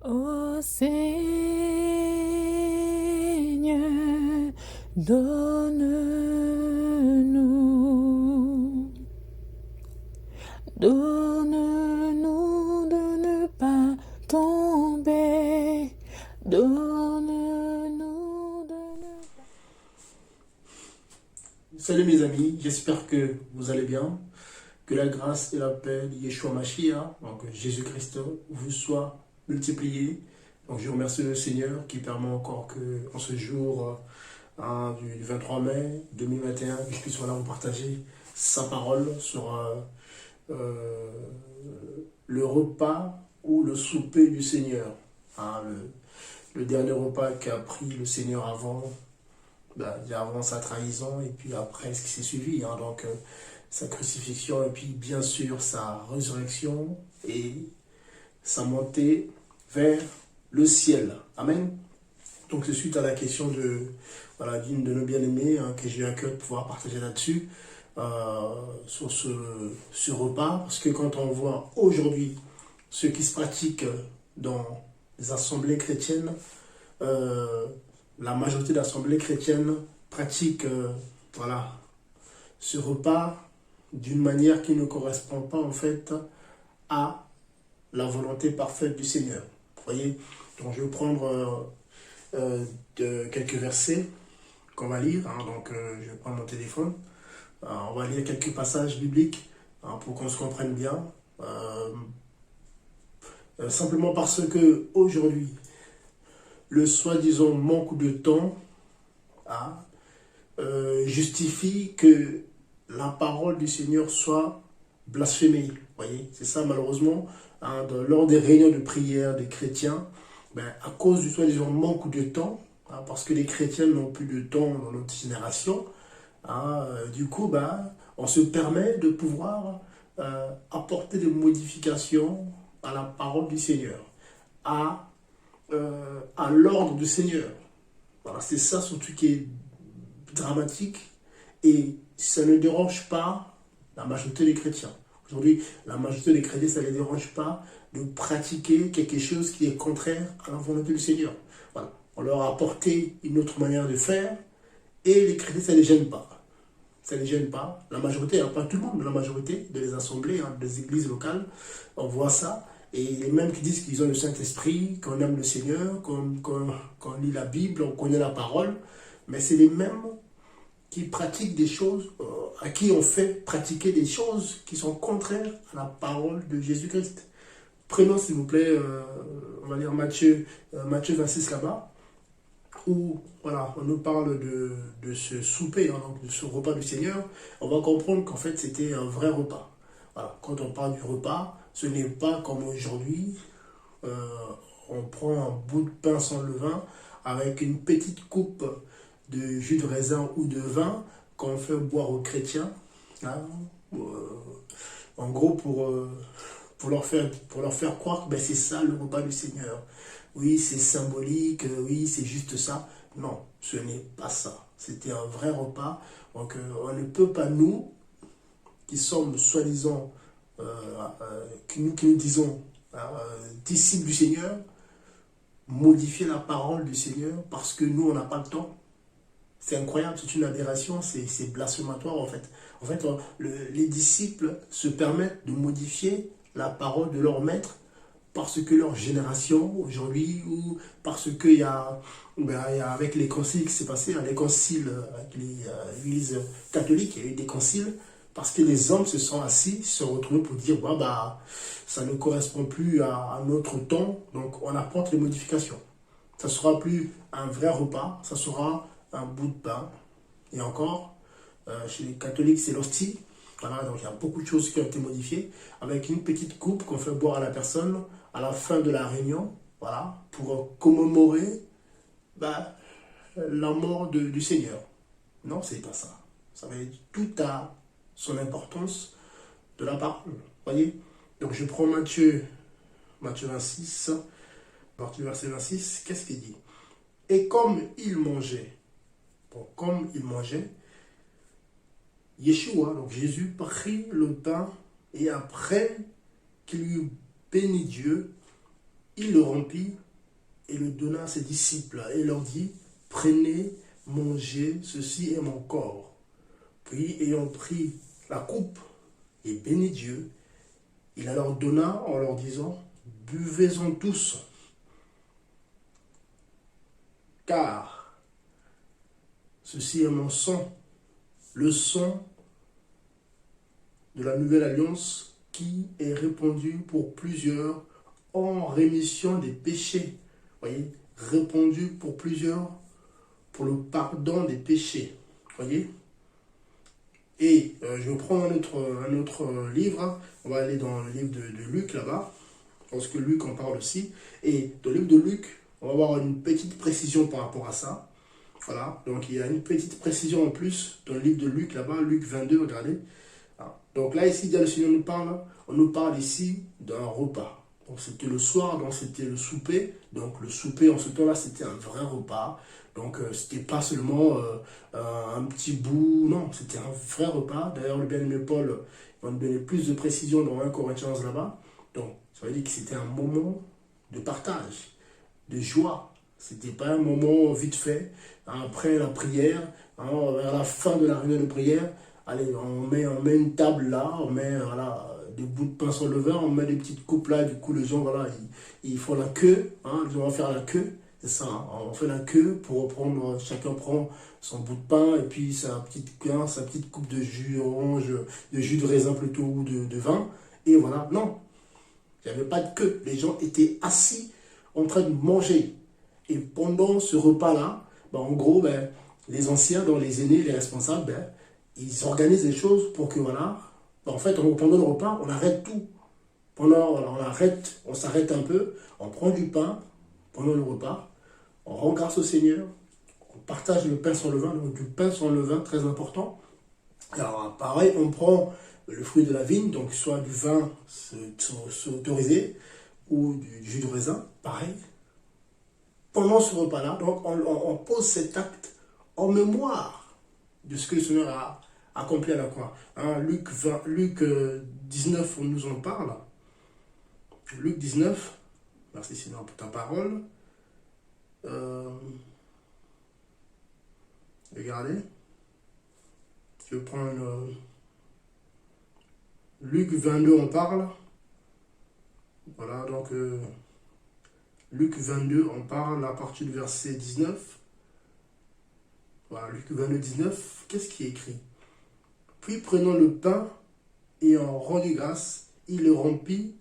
Ô Seigneur, donne-nous de ne pas tomber, donne-nous de ne pas... Salut mes amis, j'espère que vous allez bien, que la grâce et la paix de Yeshua Mashiach, donc Jésus-Christ, vous soient multipliées. Donc je remercie le Seigneur qui permet encore que en ce jour du 23 mai 2021, que je puisse vous partager sa parole sur le repas ou le souper du Seigneur. Le dernier repas qu'a pris le Seigneur avant sa trahison et puis après ce qui s'est suivi, sa crucifixion et puis bien sûr sa résurrection et sa montée vers le ciel. Amen. Donc c'est suite à la question d'une de nos bien-aimés que j'ai eu à cœur de pouvoir partager là-dessus, sur ce repas, parce que quand on voit aujourd'hui ce qui se pratique dans les assemblées chrétiennes, la majorité d'assemblées chrétiennes pratiquent ce repas d'une manière qui ne correspond pas en fait à la volonté parfaite du Seigneur. Vous voyez, donc je vais prendre quelques versets qu'on va lire. Je vais prendre mon téléphone. On va lire quelques passages bibliques pour qu'on se comprenne bien. Simplement parce que aujourd'hui, le soi-disant manque de temps justifie que la parole du Seigneur soit blasphémée. Vous voyez, c'est ça malheureusement. Lors des réunions de prière des chrétiens, à cause du soi-disant manque de temps, parce que les chrétiens n'ont plus de temps dans notre génération, on se permet de pouvoir apporter des modifications à la parole du Seigneur, à l'ordre du Seigneur. Voilà, c'est ça surtout qui est dramatique et ça ne dérange pas la majorité des chrétiens. Aujourd'hui, la majorité des chrétiens, ça ne les dérange pas de pratiquer quelque chose qui est contraire à la volonté du Seigneur. Voilà. On leur a apporté une autre manière de faire et les chrétiens, ça ne les gêne pas. Ça ne les gêne pas. La majorité, pas tout le monde, mais la majorité des assemblées, des églises locales, on voit ça. Et les mêmes qui disent qu'ils ont le Saint-Esprit, qu'on aime le Seigneur, qu'on lit la Bible, on connaît la parole. Mais c'est les mêmes qui pratiquent des choses, à qui on fait pratiquer des choses qui sont contraires à la parole de Jésus-Christ. Prenons s'il vous plaît, on va lire Matthieu 26 là-bas, où on nous parle de ce souper, de ce repas du Seigneur. On va comprendre qu'en fait c'était un vrai repas. Voilà. Quand on parle du repas, ce n'est pas comme aujourd'hui, on prend un bout de pain sans levain avec une petite coupe de jus de raisin ou de vin qu'on fait boire aux chrétiens, en gros pour leur faire croire que c'est ça le repas du Seigneur. Oui, c'est symbolique, oui, c'est juste ça. Non, ce n'est pas ça. C'était un vrai repas. Donc on ne peut pas, nous, qui sommes soi-disant, qui nous disons disciples du Seigneur, modifier la parole du Seigneur parce que nous, on n'a pas le temps. C'est incroyable, c'est une aberration, c'est blasphématoire en fait. En fait, les disciples se permettent de modifier la parole de leur maître parce que leur génération aujourd'hui, ou parce qu'il y a, avec les conciles qui s'est passé, les conciles avec l'Église catholique, il y a eu des conciles, parce que les hommes se sont assis, se sont retrouvés pour dire ça ne correspond plus à notre temps, donc on apporte les modifications. Ça ne sera plus un vrai repas, ça sera un bout de pain. Et encore, chez les catholiques, c'est l'hostie. Voilà, donc il y a beaucoup de choses qui ont été modifiées, avec une petite coupe qu'on fait boire à la personne à la fin de la réunion, voilà, pour commémorer la mort du Seigneur. Non, c'est pas ça. Ça va être tout à son importance de la parole. Voyez. Donc je prends Matthieu 26, à partir du verset 26, qu'est-ce qu'il dit? Et comme il mangeait, Yeshua, donc Jésus, prit le pain et après qu'il eut béni Dieu, il le remplit et le donna à ses disciples et leur dit, prenez, mangez, ceci est mon corps. Puis, ayant pris la coupe et béni Dieu, il la leur donna en leur disant, buvez-en tous, car ceci est mon sang, le sang de la nouvelle alliance qui est répandu pour plusieurs en rémission des péchés. Voyez, répandu pour plusieurs pour le pardon des péchés. Voyez. Et je prends un autre livre. On va aller dans le livre de Luc là-bas, parce que Luc en parle aussi. Et dans le livre de Luc, on va avoir une petite précision par rapport à ça. Voilà, donc il y a une petite précision en plus dans le livre de Luc là-bas, Luc 22, regardez. Donc là, ici, le Seigneur on nous parle ici d'un repas. Donc c'était le soir, donc c'était le souper. Donc le souper en ce temps-là, c'était un vrai repas. Donc c'était pas seulement un petit bout, non, c'était un vrai repas. D'ailleurs, le bien-aimé Paul va nous donner plus de précisions dans 1 Corinthiens là-bas. Donc ça veut dire que c'était un moment de partage, de joie. C'était pas un moment vite fait, après la prière, vers la fin de la réunion de prière. Allez, on met une table là, on met voilà, des bouts de pain sans levain, on met des petites coupes là, du coup les gens, voilà, ils font la queue, ils vont faire la queue, c'est ça, on fait la queue pour prendre, chacun prend son bout de pain et puis sa petite coupe de jus orange, de jus de raisin plutôt, ou de vin, et voilà, non, il n'y avait pas de queue, les gens étaient assis en train de manger, et pendant ce repas-là, en gros, les anciens, donc les aînés, les responsables, ils organisent les choses pour que, voilà, en fait, pendant le repas, on arrête tout. On s'arrête un peu, on prend du pain pendant le repas, on rend grâce au Seigneur, on partage le pain sans levain, donc du pain sans levain, très important. Alors, pareil, on prend le fruit de la vigne, donc soit du vin, c'est autorisé, ou du jus de raisin, pareil. Pendant ce repas-là, donc, on pose cet acte en mémoire de ce que le Seigneur a accompli à la croix. Luc 19, on nous en parle. Luc 19, merci Seigneur pour ta parole. Regardez. Je prends Luc 22, on parle. Voilà, donc Luc 22, on parle à partir du verset 19. Voilà, Luc 22, 19, qu'est-ce qui est écrit? Puis prenant le pain et en rendu grâce, il le rompit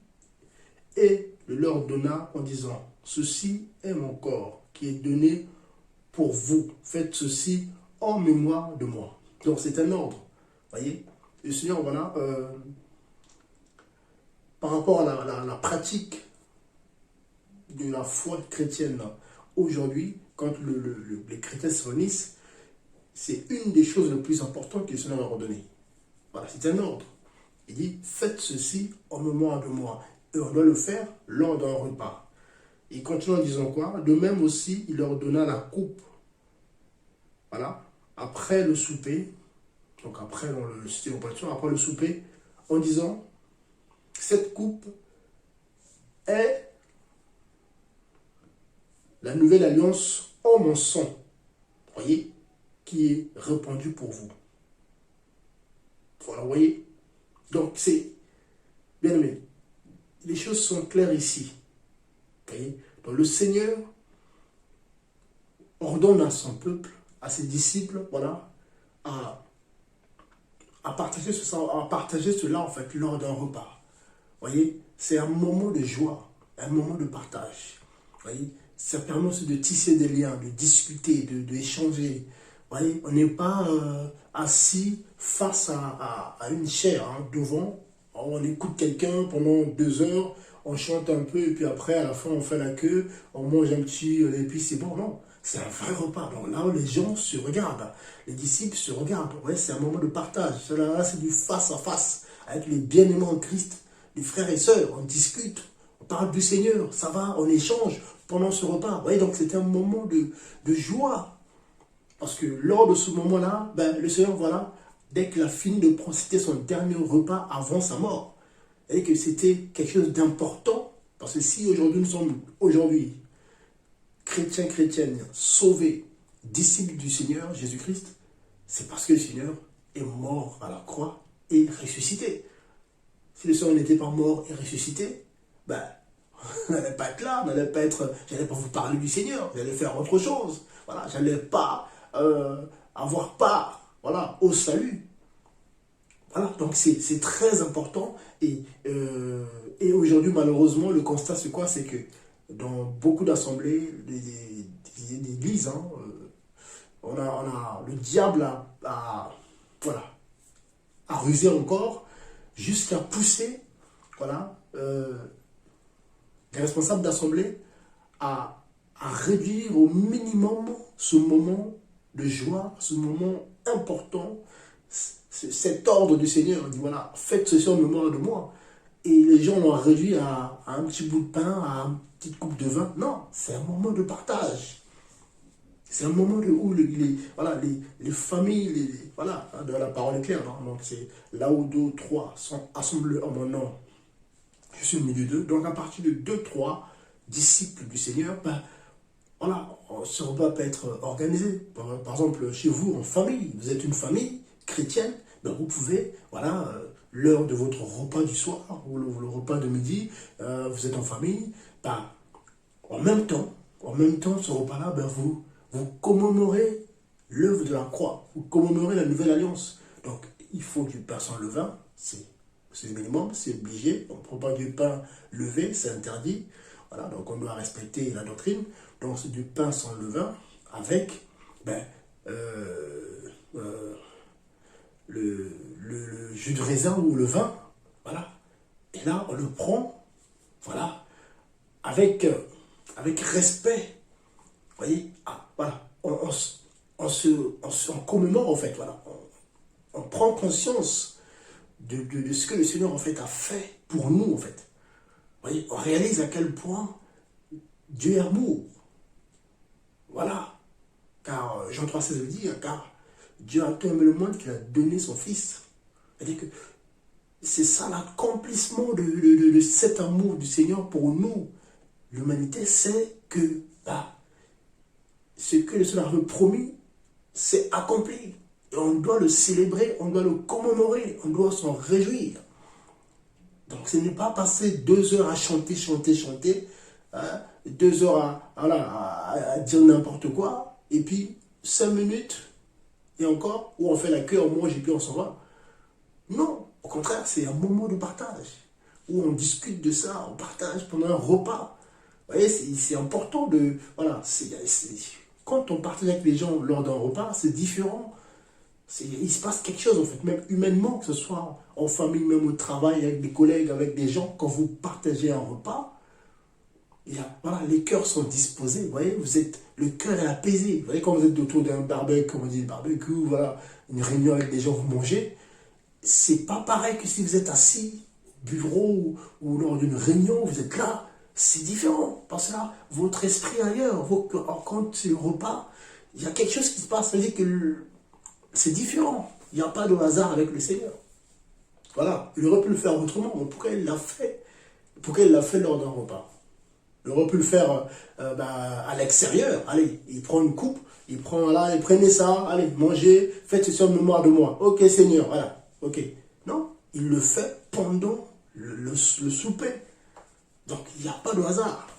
et le leur donna en disant, ceci est mon corps qui est donné pour vous. Faites ceci en mémoire de moi. Donc c'est un ordre. Voyez, le Seigneur, voilà, par rapport à la pratique de la foi chrétienne aujourd'hui, quand les chrétiens se réunissent, c'est une des choses les plus importantes que le Seigneur leur a donné. Voilà, c'est un ordre. Il dit, faites ceci en mémoire de moi. Et on doit le faire lors d'un repas. Il continue en disant quoi? De même aussi, il leur donna la coupe. Voilà, après le souper, donc après après le souper, en disant, cette coupe est la nouvelle alliance en mon sang. Voyez, qui est répandu pour vous. Voilà, vous voyez. Donc, c'est bien aimé. Les choses sont claires ici. Vous voyez. Donc, le Seigneur ordonne à son peuple, à ses disciples, voilà, à partager cela, en fait, lors d'un repas. Vous voyez, c'est un moment de joie, un moment de partage. Vous voyez, ça permet aussi de tisser des liens, de discuter, d'échanger. Vous voyez, on n'est pas assis face à une chaire, devant. On écoute quelqu'un pendant 2 heures, on chante un peu, et puis après, à la fin, on fait la queue, on mange un petit, et puis c'est bon. Non, c'est un vrai repas. Donc là, les gens se regardent, les disciples se regardent. Ouais, c'est un moment de partage. Là, c'est du face à face, avec les bien-aimés en Christ, les frères et sœurs. On discute, on parle du Seigneur, ça va, on échange pendant ce repas. Vous voyez, donc c'est un moment de joie. Parce que lors de ce moment-là, le Seigneur, voilà, dès qu'il a fini c'était son dernier repas avant sa mort. Et que c'était quelque chose d'important Parce que si aujourd'hui nous sommes chrétiens, chrétiennes, sauvés, disciples du Seigneur Jésus-Christ, c'est parce que le Seigneur est mort à la croix et ressuscité. Si le Seigneur n'était pas mort et ressuscité, ben, on n'allait pas être là, j'allais pas vous parler du Seigneur, j'allais faire autre chose. Voilà, j'allais pas avoir part, voilà, au salut. Voilà, donc c'est très important. Et aujourd'hui, malheureusement, le constat, c'est quoi? C'est que dans beaucoup d'assemblées, d'églises, hein, on a le diable voilà, a rusé encore jusqu'à pousser, voilà, les responsables d'assemblée à réduire au minimum ce moment de joie, ce moment important, cet ordre du Seigneur. Il dit voilà, faites ceci en mémoire de moi. Et les gens l'ont réduit à un petit bout de pain, à une petite coupe de vin. Non, c'est un moment de partage. C'est un moment où les familles, voilà, de la parole est claire. Non? Donc c'est là où 2 ou 3 sont assemblés en mon nom. Je suis au milieu d'eux. Donc à partir de 2, 3 disciples du Seigneur, ben, voilà, ce repas peut être organisé. Par exemple, chez vous, en famille, vous êtes une famille chrétienne, ben vous pouvez, voilà, l'heure de votre repas du soir ou le repas de midi, vous êtes en famille, ben, en même temps, ce repas-là, ben, vous commémorez l'œuvre de la croix, vous commémorez la nouvelle alliance. Donc, il faut du pain sans levain, c'est le minimum, c'est obligé. On ne prend pas du pain levé, c'est interdit. Voilà, donc on doit respecter la doctrine. Donc c'est du pain sans levain avec ben, le jus de raisin ou le vin. Voilà. Et là, on le prend, voilà, avec respect. Vous voyez, voilà, on commémore en fait, voilà. On prend conscience de ce que le Seigneur en fait a fait pour nous en fait. Vous voyez, on réalise à quel point Dieu est amour. Voilà. Car Jean 3,16 veut dire, car Dieu a tant aimé le monde qu'il a donné son Fils. C'est-à-dire que c'est ça l'accomplissement de cet amour du Seigneur pour nous. L'humanité sait que ce que le Seigneur avait promis, c'est accompli. Et on doit le célébrer, on doit le commémorer, on doit s'en réjouir. Donc ce n'est pas passer 2 heures à chanter, hein, 2 heures à dire n'importe quoi, et puis 5 minutes, et encore, où on fait la queue, on mange et puis on s'en va. Non, au contraire, c'est un moment de partage, où on discute de ça, on partage pendant un repas. Vous voyez, c'est important de... Voilà, quand on partage avec les gens lors d'un repas, c'est différent. Il se passe quelque chose en fait, même humainement, que ce soit en famille, même au travail, avec des collègues, avec des gens, quand vous partagez un repas, voilà, les cœurs sont disposés, vous voyez, le cœur est apaisé. Vous voyez, quand vous êtes autour d'un barbecue, comme on dit, barbecue, voilà, une réunion avec des gens, vous mangez, c'est pas pareil que si vous êtes assis au bureau ou lors d'une réunion, vous êtes là, c'est différent, parce que là, votre esprit est ailleurs, quand c'est le repas, il y a quelque chose qui se passe, c'est-à-dire que c'est différent. Il n'y a pas de hasard avec le Seigneur. Voilà. Il aurait pu le faire autrement. Mais pourquoi il l'a fait? Pourquoi il l'a fait lors d'un repas? Il aurait pu le faire à l'extérieur. Allez, il prend une coupe, il prenait ça, allez, mangez, faites ceci en mémoire de moi. Ok, Seigneur, voilà. Ok. Non, il le fait pendant le souper. Donc, il n'y a pas de hasard.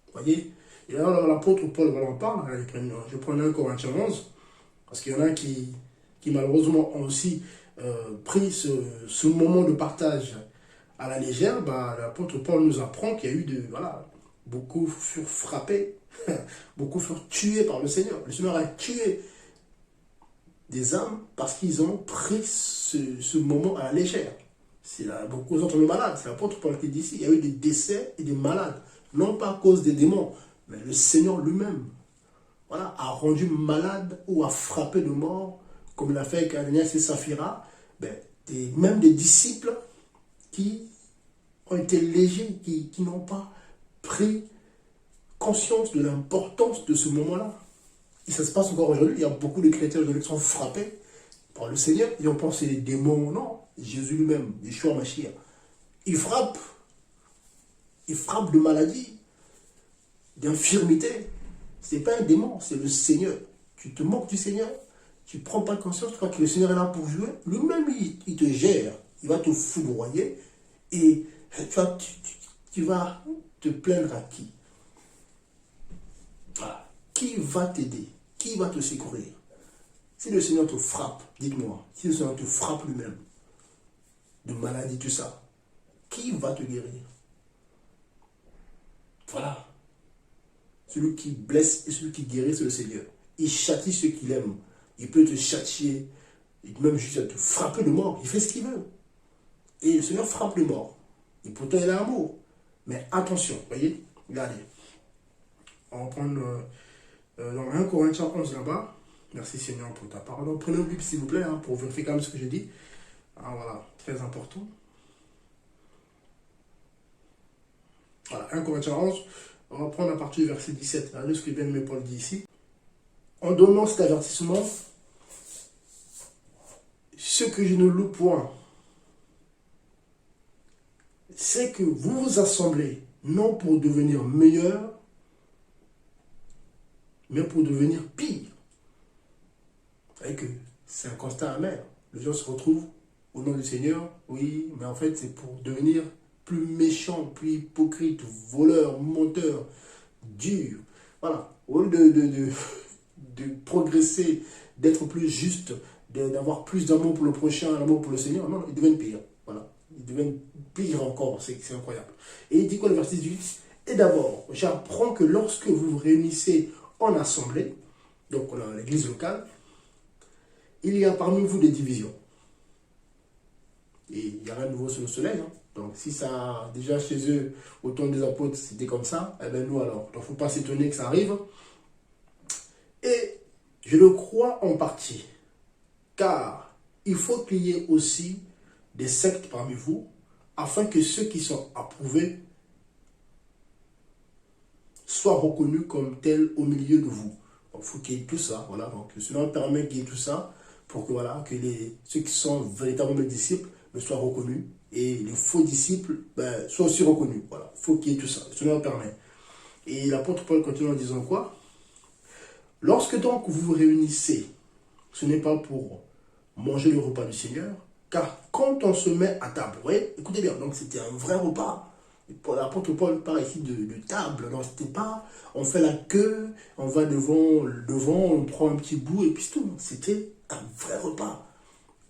Vous voyez? Et là, l'apôtre Paul en parle. Je prends 1 Corinthiens 11. Parce qu'il y en a qui malheureusement ont aussi pris ce moment de partage à la légère. L'apôtre Paul nous apprend qu'il y a eu beaucoup furent frappés, beaucoup furent tués par le Seigneur. Le Seigneur a tué des âmes parce qu'ils ont pris ce moment à la légère. Beaucoup ont tombé malades. C'est l'apôtre Paul qui dit ici, il y a eu des décès et des malades. Non pas à cause des démons, mais le Seigneur lui-même, voilà, a rendu malade ou a frappé de mort, comme il a fait avec Ananias et Saphira, même des disciples qui ont été légers, qui n'ont pas pris conscience de l'importance de ce moment-là. Et ça se passe encore aujourd'hui. Il y a beaucoup de chrétiens aujourd'hui qui sont frappés par le Seigneur. Ils ont pensé les démons. Non, Jésus lui-même, Yeshua Mashiach, il frappe. il frappe de maladies, d'infirmités. Ce n'est pas un démon, c'est le Seigneur. Tu te moques du Seigneur, tu ne prends pas conscience, tu crois que le Seigneur est là pour jouer. Lui-même, il te gère, il va te foudroyer et tu vas te plaindre à qui? Voilà. Qui va t'aider? Qui va te secourir? Si le Seigneur te frappe, dites-moi, si le Seigneur te frappe lui-même, de maladie, tout ça, qui va te guérir? Voilà. Celui qui blesse et celui qui guérit, c'est le Seigneur. Il châtie ceux qu'il aime. Il peut te châtier, même jusqu'à te frapper de mort. Il fait ce qu'il veut. Et le Seigneur frappe les morts. Et pourtant, il a amour. Mais attention, voyez, regardez. On va prendre dans 1 Corinthiens 11 là-bas. Merci Seigneur pour ta parole. Donc, prenez une Bible s'il vous plaît, hein, pour vérifier quand même ce que j'ai dit. Ah, voilà, très important. Voilà, 1 Corinthiens 11. On va prendre à partir du verset 17. Regardez ce que bien-aimé Paul dit ici. En donnant cet avertissement, ce que je ne loue point, c'est que vous vous assemblez, non pour devenir meilleur, mais pour devenir pire. Vous savez que c'est un constat amer. Les gens se retrouvent au nom du Seigneur, oui, mais en fait c'est pour devenir plus méchant, plus hypocrite, voleur, menteur, dur. Voilà. Au lieu de progresser, d'être plus juste, d'avoir plus d'amour pour le prochain, d'amour pour le Seigneur, non, ils deviennent pires. Voilà. Ils deviennent pires encore, c'est incroyable. Et il dit quoi le verset 18? Et d'abord, j'apprends que lorsque vous vous réunissez en assemblée, donc l'église locale, il y a parmi vous des divisions. Et il n'y a rien de nouveau sous le soleil. Hein. Donc si ça, déjà chez eux, au temps des apôtres, c'était comme ça, eh bien nous alors, il ne faut pas s'étonner que ça arrive. Et je le crois en partie, car il faut qu'il y ait aussi des sectes parmi vous, afin que ceux qui sont approuvés soient reconnus comme tels au milieu de vous. Donc il faut qu'il y ait tout ça, voilà. Donc cela permet qu'il y ait tout ça, pour que, voilà, que ceux qui sont véritablement disciples soient reconnus, et les faux disciples soient aussi reconnus. Voilà, il faut qu'il y ait tout ça, cela permet. Et l'apôtre Paul continue en disant quoi? Lorsque donc vous vous réunissez, ce n'est pas pour manger le repas du Seigneur, car quand on se met à table, vous voyez, écoutez bien, donc c'était un vrai repas. L'apôtre Paul parle ici de table, donc c'était pas, on fait la queue, on va devant, on prend un petit bout et puis c'est tout. C'était un vrai repas,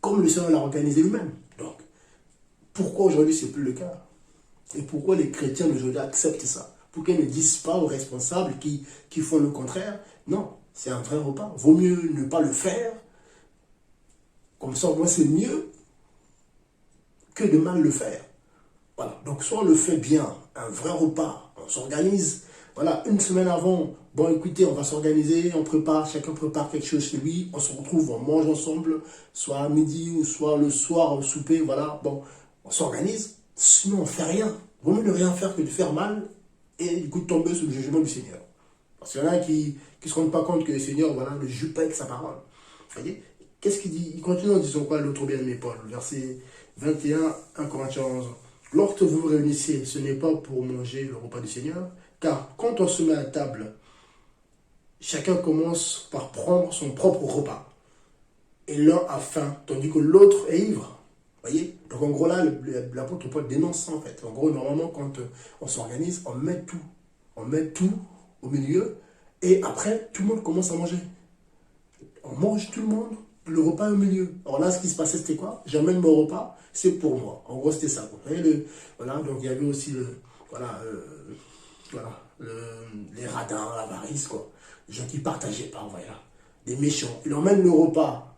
comme le Seigneur l'a organisé lui-même. Donc, pourquoi aujourd'hui c'est plus le cas? Et pourquoi les chrétiens d'aujourd'hui acceptent ça? Pourquoi ils ne disent pas aux responsables qui font le contraire? Non, c'est un vrai repas. Vaut mieux ne pas le faire. Comme ça, moi, c'est mieux que de mal le faire. Voilà. Donc, soit on le fait bien, un vrai repas, on s'organise. Voilà, une semaine avant, bon, écoutez, on va s'organiser, on prépare, chacun prépare quelque chose chez lui, on se retrouve, on mange ensemble, soit à midi ou soit le soir au souper, voilà. Bon, on s'organise, sinon on ne fait rien. Vaut mieux ne rien faire que de faire mal et du coup de tomber sous le jugement du Seigneur. Parce qu'il y en a qui ne se rendent pas compte que le Seigneur, voilà, ne juge pas avec sa parole. Vous voyez? Qu'est-ce qu'il dit? Il continue en disant quoi, l'autre bien-aimé Paul, verset 21, 1 Corinthiens 11. Lorsque vous vous réunissez, ce n'est pas pour manger le repas du Seigneur, car quand on se met à table, chacun commence par prendre son propre repas. Et l'un a faim, tandis que l'autre est ivre. Vous voyez? Donc en gros là, l'apôtre Paul dénonce ça en fait. En gros, normalement, quand on s'organise, on met tout. On met tout au milieu et après, tout le monde commence à manger. On mange tout le monde, le repas est au milieu. Alors là, ce qui se passait, c'était quoi? J'amène mon repas, c'est pour moi. En gros, c'était ça. Vous voyez, voilà, donc il y avait aussi les radins, l'avarice, quoi. Les gens qui ne partageaient pas, voilà. Des méchants. Ils emmènent le repas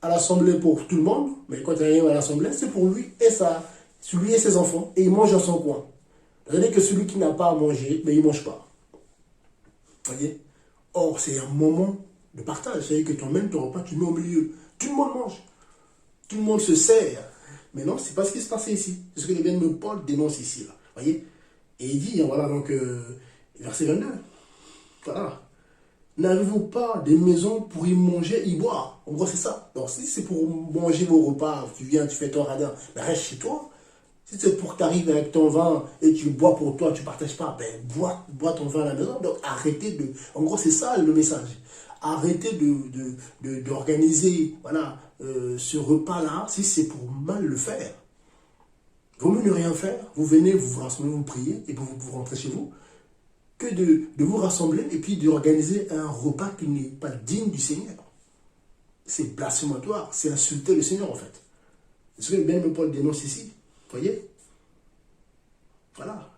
à l'assemblée pour tout le monde, mais quand il arrive à l'assemblée, c'est pour lui et lui et ses enfants, et il mange dans son coin. C'est-à-dire que celui qui n'a pas à manger, mais il ne mange pas. Vous voyez? Or, c'est un moment de partage. C'est-à-dire que tu emmènes ton repas, tu le mets au milieu. Tout le monde mange. Tout le monde se sert. Mais non, ce n'est pas ce qui se passait ici. C'est ce que le bien-aimé Paul dénonce ici. Là. Vous voyez? Et il dit, voilà, donc, verset 22. Voilà. N'avez-vous pas des maisons pour y manger, y boire? En gros, c'est ça. Donc, si c'est pour manger vos repas, tu viens, tu fais ton radin, mais reste chez toi. Si c'est pour que tu arrives avec ton vin et tu bois pour toi, tu ne partages pas, ben bois ton vin à la maison. Donc arrêtez de... En gros, c'est ça le message. Arrêtez d'organiser voilà, ce repas-là si c'est pour mal le faire. Vaut mieux ne rien faire. Vous venez, vous vous rassemblez, vous priez et puis vous rentrez chez vous, que de vous rassembler et puis d'organiser un repas qui n'est pas digne du Seigneur. C'est blasphématoire, c'est insulter le Seigneur en fait. C'est ce que même Paul dénonce ici. Vous voyez? Voilà.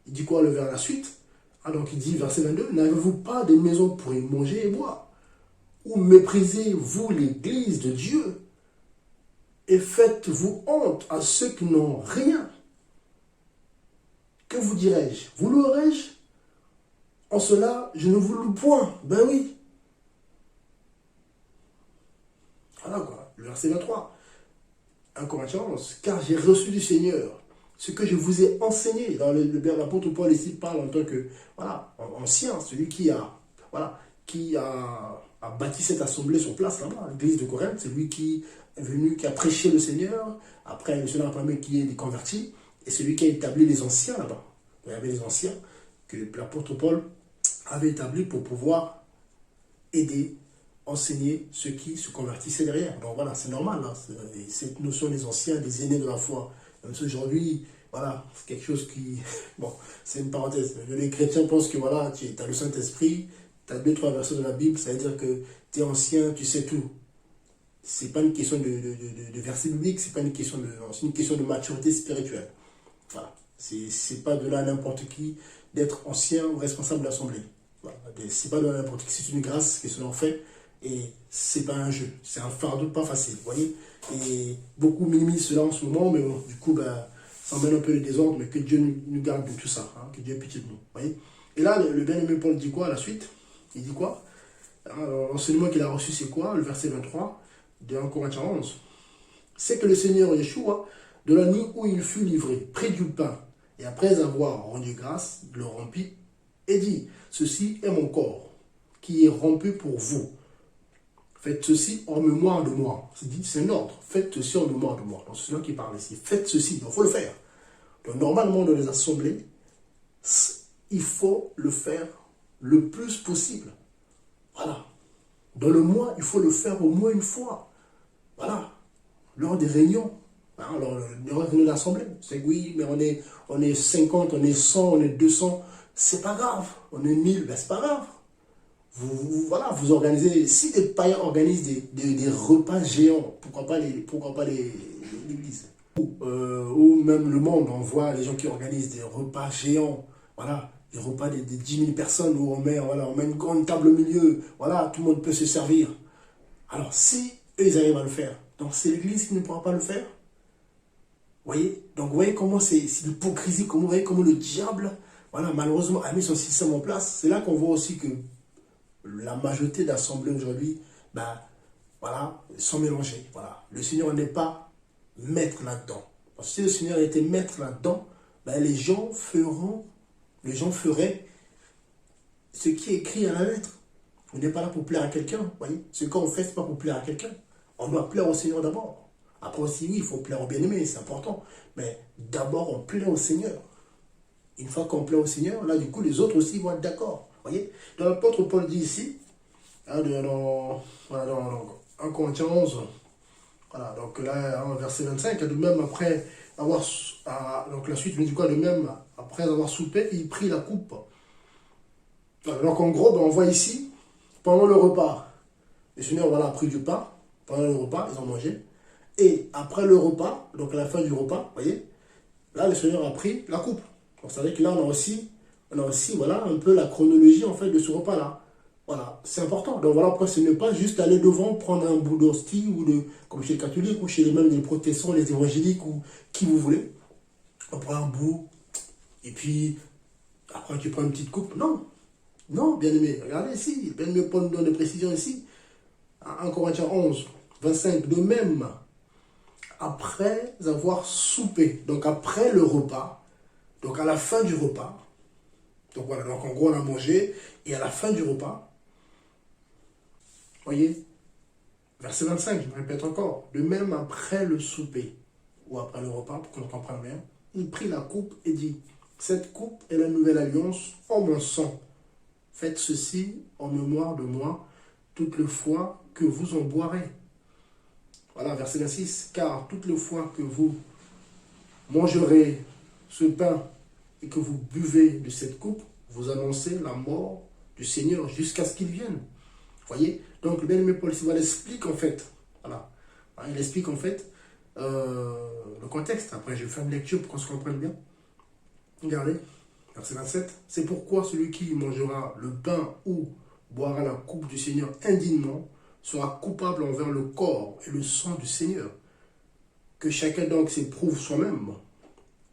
Il dit quoi le vers la suite? Ah, donc il dit, verset 22, n'avez-vous pas des maisons pour y manger et boire? Ou méprisez-vous l'église de Dieu et faites-vous honte à ceux qui n'ont rien? Que vous dirais-je? Vous louerai-je? En cela, je ne vous loue point. Ben oui. Voilà quoi, le verset 23. 1 Corinthiens 11, car j'ai reçu du Seigneur ce que je vous ai enseigné. Dans l'apôtre Paul ici parle en tant que voilà, ancien, celui qui a bâti cette assemblée sur place là-bas, l'église de Corinthe. C'est lui qui est venu, qui a prêché le Seigneur. Après, le Seigneur a permis qu'il y ait des convertis. Et celui qui a établi les anciens là-bas. Il y avait les anciens que l'apôtre Paul avait établis pour pouvoir aider, enseigner ceux qui se convertissaient derrière. Donc voilà, c'est normal. Hein. Cette notion des anciens, des aînés de la foi. Même si aujourd'hui, voilà, c'est quelque chose qui... Bon, c'est une parenthèse. Les chrétiens pensent que voilà, tu as le Saint-Esprit, tu as 2-3 versets de la Bible, ça veut dire que tu es ancien, tu sais tout. C'est pas une question de verset biblique, c'est pas une question c'est une question de maturité spirituelle. Voilà. C'est pas de là n'importe qui d'être ancien ou responsable de l'assemblée. Voilà. C'est pas de là n'importe qui, c'est une grâce qui se l'en fait. Et c'est pas un jeu, c'est un fardeau pas facile, vous voyez. Et beaucoup minimisent cela en ce moment, mais bon, du coup, ben, ça emmène un peu le désordre, mais que Dieu nous garde de tout ça, hein, que Dieu ait pitié de nous, vous voyez. Et là, le bien-aimé Paul dit quoi à la suite? Il dit quoi? L'enseignement qu'il a reçu, c'est quoi? Le verset 23 de 1 Corinthiens 11. C'est que le Seigneur Yeshua, de la nuit où il fut livré, prit du pain, et après avoir rendu grâce, le rompit, et dit, ceci est mon corps, qui est rompu pour vous. Faites ceci en mémoire de moi. C'est un ordre. Faites ceci en mémoire de moi. Donc, c'est celui qui parle ici. Faites ceci. Donc, il faut le faire. Donc, normalement, dans les assemblées, il faut le faire le plus possible. Voilà. Dans le mois, il faut le faire au moins une fois. Voilà. Lors des réunions. Hein, lors de l'assemblée. C'est oui, mais on est 50, on est 100, on est 200. C'est pas grave. On est 1000, ben c'est pas grave. Voilà, vous organisez, si des païens organisent des repas géants, pourquoi pas l'église ou même le monde, on voit les gens qui organisent des repas géants, voilà, des repas de 10 000 personnes où on met une grande table au milieu, voilà, tout le monde peut se servir. Alors, si eux, ils arrivent à le faire, donc c'est l'église qui ne pourra pas le faire. Vous voyez? Donc, vous voyez comment c'est l'hypocrisie, vous voyez comment le diable, voilà, malheureusement, a mis son système en place. C'est là qu'on voit aussi que la majorité d'assemblées aujourd'hui, ben, voilà, sont mélangées. Voilà. Le Seigneur n'est pas maître là-dedans. Parce que si le Seigneur était maître là-dedans, ben, les gens feraient ce qui est écrit à la lettre. On n'est pas là pour plaire à quelqu'un. Voyez, ce qu'on fait, ce n'est pas pour plaire à quelqu'un. On doit plaire au Seigneur d'abord. Après aussi, oui, il faut plaire au bien-aimé, c'est important. Mais d'abord, on plaît au Seigneur. Une fois qu'on plaît au Seigneur, là, du coup, les autres aussi vont être d'accord. Voyez, dans l'apôtre Paul dit ici, hein, dans 1 Corinthiens 11, voilà, donc là, hein, verset 25, de même après avoir, donc la suite il dit quoi, de même après avoir soupé, il prit la coupe. Voilà, donc en gros, ben, on voit ici, pendant le repas, le Seigneur voilà, a pris du pain, pendant le repas, ils ont mangé, et après le repas, donc à la fin du repas, vous voyez, là, le Seigneur a pris la coupe. Donc ça veut dire que là, on a aussi voilà, un peu la chronologie en fait de ce repas-là. Voilà, c'est important. Donc voilà, après, ce n'est pas juste aller devant, prendre un bout d'hostie, comme chez les catholiques, ou chez les protestants, les évangéliques, ou qui vous voulez. On prend un bout, et puis, après, tu prends une petite coupe. Non, non, bien aimé. Regardez ici, bien aimé Paul nous donne des précisions ici. 1 Corinthiens 11, 25, de même, après avoir soupé, donc après le repas, donc à la fin du repas, donc voilà, donc en gros on a mangé, et à la fin du repas, voyez, verset 25, je me répète encore, de même après le souper, ou après le repas, pour que l'on comprenne bien, il prit la coupe et dit, cette coupe est la nouvelle alliance en mon sang. Faites ceci en mémoire de moi toutes les fois que vous en boirez. Voilà, verset 26. Car toutes les fois que vous mangerez ce pain et que vous buvez de cette coupe, vous annoncez la mort du Seigneur jusqu'à ce qu'il vienne. Vous voyez? Donc, le bien-aimé Paul Sival explique en fait, voilà, il explique en fait le contexte. Après, je vais faire une lecture pour qu'on se comprenne bien. Regardez, verset 27. C'est pourquoi celui qui mangera le pain ou boira la coupe du Seigneur indignement sera coupable envers le corps et le sang du Seigneur. Que chacun donc s'éprouve soi-même,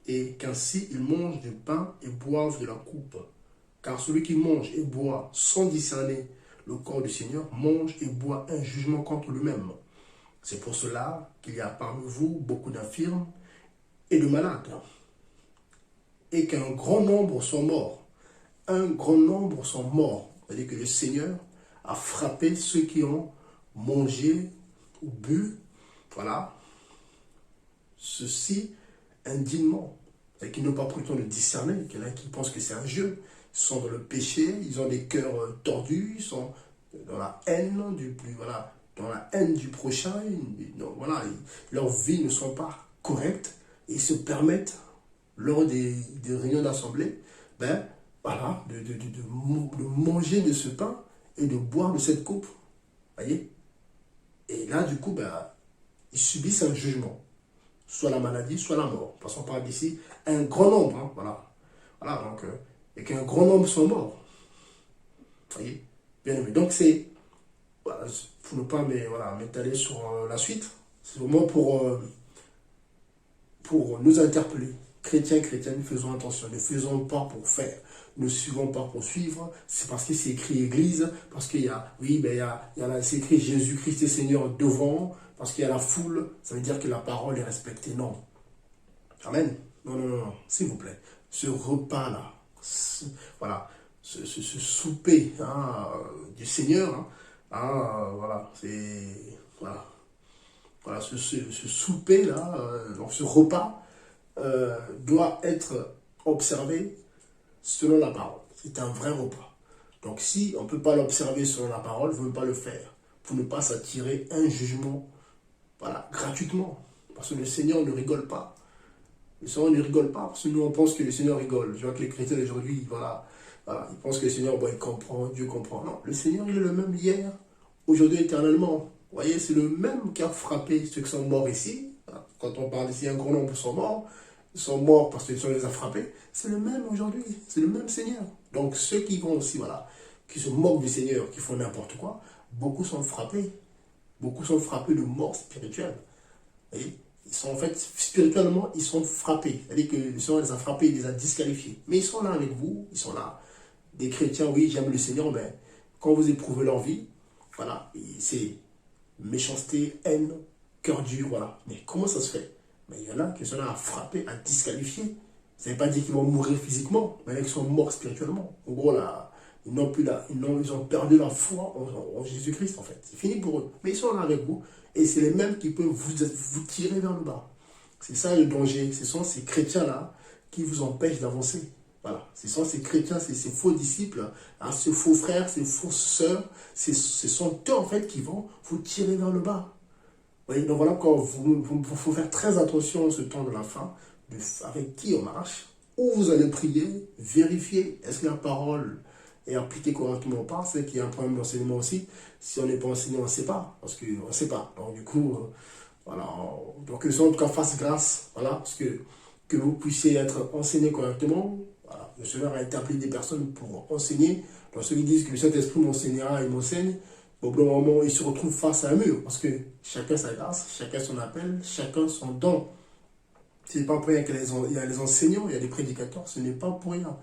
et qu'ainsi il mange du pain et boive de la coupe. Car celui qui mange et boit sans discerner le corps du Seigneur mange et boit un jugement contre lui-même. C'est pour cela qu'il y a parmi vous beaucoup d'infirmes et de malades, et qu'un grand nombre sont morts. Un grand nombre sont morts. C'est-à-dire que le Seigneur a frappé ceux qui ont mangé ou bu, voilà, ceci indignement. C'est-à-dire qu'ils n'ont pas pris le temps de discerner. Il y en a qui pensent que c'est un jeu. Ils sont dans le péché, ils ont des cœurs tordus, ils sont dans la haine voilà, dans la haine du prochain. Donc, voilà, leurs vies ne sont pas correctes et ils se permettent, lors des réunions d'assemblée, ben, voilà, de manger de ce pain et de boire de cette coupe. Voyez? Et là, du coup, ben, ils subissent un jugement. Soit la maladie, soit la mort. Parce qu'on parle d'ici un grand nombre. Hein, voilà. Voilà, donc, et qu'un grand nombre sont morts. Voyez? Bien aimé. Donc, c'est, voilà, pour ne pas m'étaler sur la suite, c'est vraiment pour nous interpeller. Chrétiens, chrétiennes, faisons attention. Ne faisons pas pour faire. Ne suivons pas pour suivre. C'est parce que c'est écrit Église. Parce qu'il y a, oui, ben c'est écrit Jésus-Christ est Seigneur devant. Parce qu'il y a la foule. Ça veut dire que la parole est respectée. Non. Amen. Non, non, non, non. S'il vous plaît. Ce repas-là, voilà, ce souper hein, du Seigneur, voilà, c'est, voilà, ce souper-là, donc ce repas, doit être observé selon la parole. C'est un vrai repas. Donc si on ne peut pas l'observer selon la parole, il ne faut pas le faire pour ne pas s'attirer un jugement, voilà, gratuitement. Parce que le Seigneur ne rigole pas. Le Seigneur ne rigole pas parce que nous on pense que le Seigneur rigole. Je vois que les chrétiens d'aujourd'hui, voilà, ils pensent que le Seigneur, bon, il comprend, Dieu comprend. Non, le Seigneur il est le même hier, aujourd'hui, éternellement. Vous voyez, c'est le même qui a frappé ceux qui sont morts ici. Quand on parle ici, un grand nombre sont morts. Ils sont morts parce que le Seigneur les a frappés. C'est le même aujourd'hui, c'est le même Seigneur. Donc ceux qui vont aussi, voilà, qui se moquent du Seigneur, qui font n'importe quoi, beaucoup sont frappés. Beaucoup sont frappés de mort spirituelle. Vous voyez? Ils sont en fait, spirituellement, ils sont frappés. C'est-à-dire que le Seigneur les a frappés, il les a disqualifiés. Mais ils sont là avec vous, ils sont là. Des chrétiens, oui, j'aime le Seigneur, mais quand vous éprouvez leur vie, voilà, c'est méchanceté, haine, cœur dur, voilà. Mais comment ça se fait? Mais il y en a que le Seigneur a frappé, a disqualifié. Ça ne veut pas dire qu'ils vont mourir physiquement, mais ils sont morts spirituellement. En gros, là, ils n'ont plus là, ils ont perdu la foi en Jésus-Christ, en fait. C'est fini pour eux. Mais ils sont là avec vous. Et c'est les mêmes qui peuvent vous tirer vers le bas. C'est ça le danger. Ce sont ces chrétiens-là qui vous empêchent d'avancer. Voilà. Ce sont ces chrétiens, ces faux disciples, hein, ces faux frères, ces fausses sœurs. Ce sont eux, en fait, qui vont vous tirer vers le bas. Vous voyez, donc voilà pourquoi il faut faire très attention en ce temps de la fin, avec qui on marche, où vous allez prier, vérifier, est-ce que la parole est appliquée correctement ou pas. C'est qu'il y a un problème d'enseignement aussi. Si on n'est pas enseigné, on ne sait pas, parce qu'on ne sait pas. Donc du coup, voilà, donc que le Seigneur en tout cas fasse grâce, voilà, parce que vous puissiez être enseigné correctement. Voilà. Le Seigneur a établi des personnes pour enseigner. Donc ceux qui disent que le Saint-Esprit m'enseignera et m'enseigne, au bout d'un moment, ils se retrouvent face à un mur, parce que chacun sa grâce, chacun son appel, chacun son don. Ce n'est pas pour rien qu'il y a les enseignants, il y a les prédicateurs, ce n'est pas pour rien.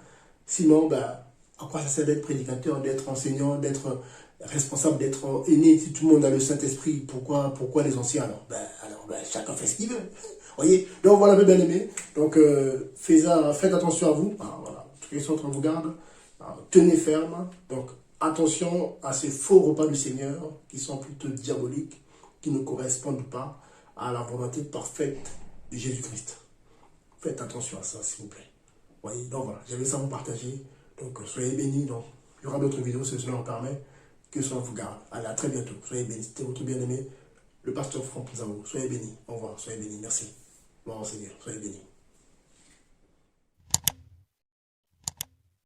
Sinon, ben, à quoi ça sert d'être prédicateur, d'être enseignant, d'être responsable, d'être aîné? Si tout le monde a le Saint-Esprit, pourquoi les anciens alors? Chacun fait ce qu'il veut. Voyez? Donc voilà, mes bien-aimés. Donc faites attention à vous. Voilà. Tous les autres vous gardent. Tenez ferme. Donc attention à ces faux repas du Seigneur qui sont plutôt diaboliques, qui ne correspondent pas à la volonté parfaite de Jésus-Christ. Faites attention à ça, s'il vous plaît. Voyez, donc voilà, j'avais ça à vous partager. Donc soyez bénis. Donc, il y aura d'autres vidéos si cela en permet. Que cela vous garde. Allez, à très bientôt. Soyez bénis. C'était votre bien-aimé, le pasteur Franck Pizarro. Soyez bénis. Au revoir. Soyez bénis. Merci. Bon Seigneur. Soyez bénis.